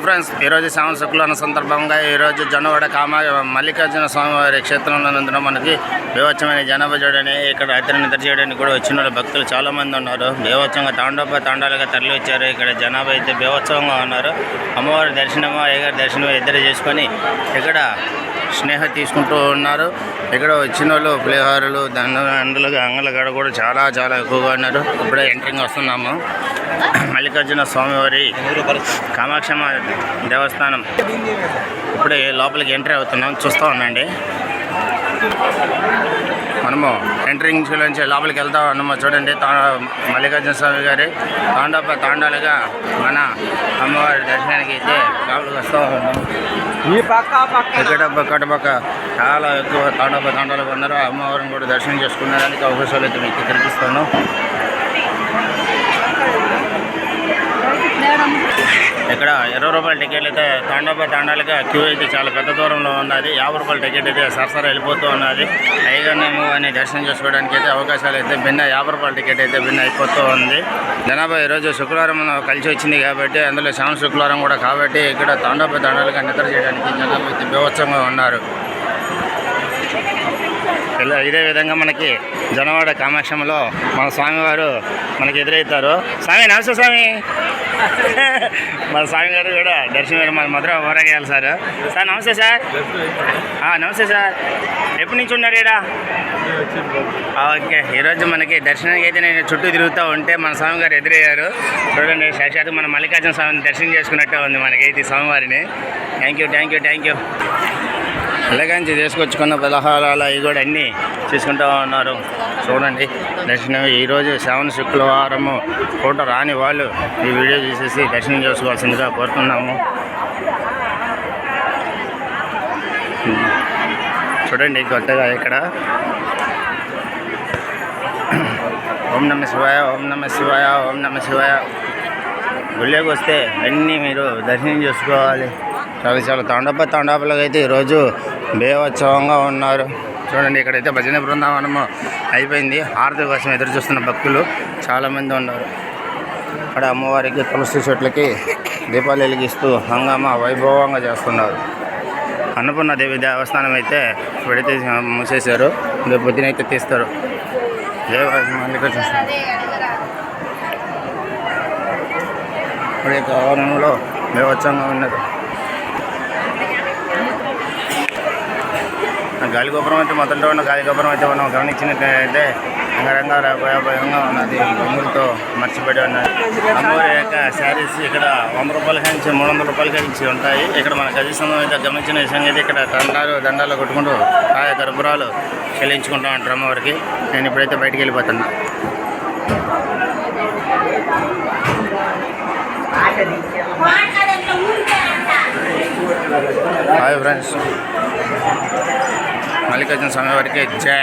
Friends, ఈరోజు శ్రావణ శుక్రవారం సందర్భంగా ఈరోజు జొన్నవాడ మల్లికార్జున స్వామివారి క్షేత్రంలో నందున మనకి బీభత్సమైన జనాభా చూడని ఇక్కడ అతని నిద్ర చేయడానికి కూడా వచ్చిన భక్తులు చాలామంది ఉన్నారు. బీభత్సంగా తాండాలుగా తరలి వచ్చారు. ఇక్కడ జనాభా అయితే బీభత్సంగా ఉన్నారు. అమ్మవారి దర్శనము అయ్యగారి దర్శనం ఇద్దరు చేసుకొని ఇక్కడ స్నేహ తీసుకుంటూ ఉన్నారు. ఇక్కడ వచ్చిన వాళ్ళు పులిహారులు అందులో అంగళగడ కూడా చాలా ఎక్కువగా ఉన్నారు. ఇప్పుడే ఎంట్రింగ్ వస్తున్నాము. మల్లికార్జున స్వామివారి కామాక్షమ్మ దేవస్థానం ఇప్పుడే లోపలికి ఎంట్రీ అవుతున్నాం. చూస్తూ ఉండండి. మనము ఎంట్రింగ్ నుంచి లోపలికి వెళ్తా ఉన్నాము. చూడండి, మల్లికార్జున స్వామి గారి తాండాలుగా మన అమ్మవారి దర్శనానికి అయితే లోపలికి వస్తూ ఉన్నాము. ఇక్కడ పక్క చాలా ఎక్కువ తాండాలుగా ఉన్నారు. అమ్మవారిని కూడా దర్శనం చేసుకునేదానికి అవకాశాలు అయితే మీకు కల్పిస్తాను. ఇక్కడ 20 రూపాయల టికెట్ అయితే తాండాలుగా క్యూ అయితే చాలా పెద్ద దూరంలో ఉన్నది. 50 రూపాయల టికెట్ అయితే సరసర వెళ్ళిపోతూ ఉన్నది. అయ్యగారినేమో అని దర్శనం చేసుకోవడానికి అయితే అవకాశాలు అయితే 50 రూపాయల టికెట్ అయితే అయిపోతూ ఉంది. జనాభా ఈరోజు శుక్రవారం కలిసి వచ్చింది కాబట్టి, అందులో శ్రావణ శుక్రవారం కూడా కాబట్టి ఇక్కడ తాండాలుగా నిద్ర చేయడానికి జనాభా అయితే బీభత్సంగా ఉన్నారు. ఇదే విధంగా మనకి జొన్నవాడ కామాక్షంలో మన స్వామివారు మనకి ఎదురవుతారు. స్వామి నమస్తే. స్వామి మన స్వామివారు కూడా దర్శనం మన మధుర ఊరగేయాలి సార్. నమస్తే సార్. నమస్తే సార్. ఎప్పటి నుంచి ఉన్నారు ఇక్కడ? ఓకే, ఈరోజు మనకి దర్శనానికి అయితే నేను చుట్టూ తిరుగుతూ ఉంటే మన స్వామివారు ఎదురయ్యారు. చూడండి, సాక్షాత్తు మన మల్లికార్జున స్వామిని దర్శనం చేసుకున్నట్టే ఉంది మనకైతే స్వామివారిని. Thank you. ఇలాగంచి తీసుకొచ్చుకున్న పలహారాలు అవి కూడా అన్నీ తీసుకుంటూ ఉన్నారు. చూడండి, దర్శనం ఈరోజు శ్రావణ శుక్రవారము పూట రాని వాళ్ళు ఈ వీడియో చూసేసి దర్శనం చేసుకోవాల్సిందిగా కోరుతున్నాము. చూడండి, కొత్తగా ఇక్కడ ఓం నమ శివాయ గుళ్ళకి వస్తే అన్నీ మీరు దర్శనం చేసుకోవాలి. చాలా తాండాపులుగా అయితే ఈరోజు బీభత్సవంగా ఉన్నారు. చూడండి, ఇక్కడైతే భజన బృందావనము అయిపోయింది. హారతి కోసం ఎదురు చూస్తున్న భక్తులు చాలామంది ఉన్నారు. అక్కడ అమ్మవారికి తులసి చెట్లకి దీపాలు వెలిగిస్తూ హంగామా వైభవంగా చేస్తున్నారు. అన్నపూర్ణ దేవి దేవస్థానం అయితే ఇప్పుడైతే మూసేశారు. రేపు పొద్దునైతే తీస్తారు. ఇప్పుడు ఆవరణంలో బీభత్సంగా ఉన్నది. గాలిగోపురం అయితే మొదట్లో ఉన్న గాలిగోపురం అయితే మనం గమనించినట్లయితే రంగరంగా భయంగా ఉన్నది. బొమ్మలతో మర్చిపెట్టి ఉన్నది. అమ్మవారి యొక్క శారీస్ ఇక్కడ 100 రూపాయల నుంచి 300 రూపాయల నుంచి ఉంటాయి. ఇక్కడ మన గది సమయం అయితే గమనించిన విషయం అయితే ఇక్కడ దండాలు కొట్టుకుంటూ కర్పూరాలు చెల్లించుకుంటూ ఉంటారు అమ్మవారికి. నేను ఇప్పుడైతే బయటికి వెళ్ళిపోతున్నా. హాయ్ ఫ్రెండ్స్, మల్లికార్జున స్వామి వారికి జై.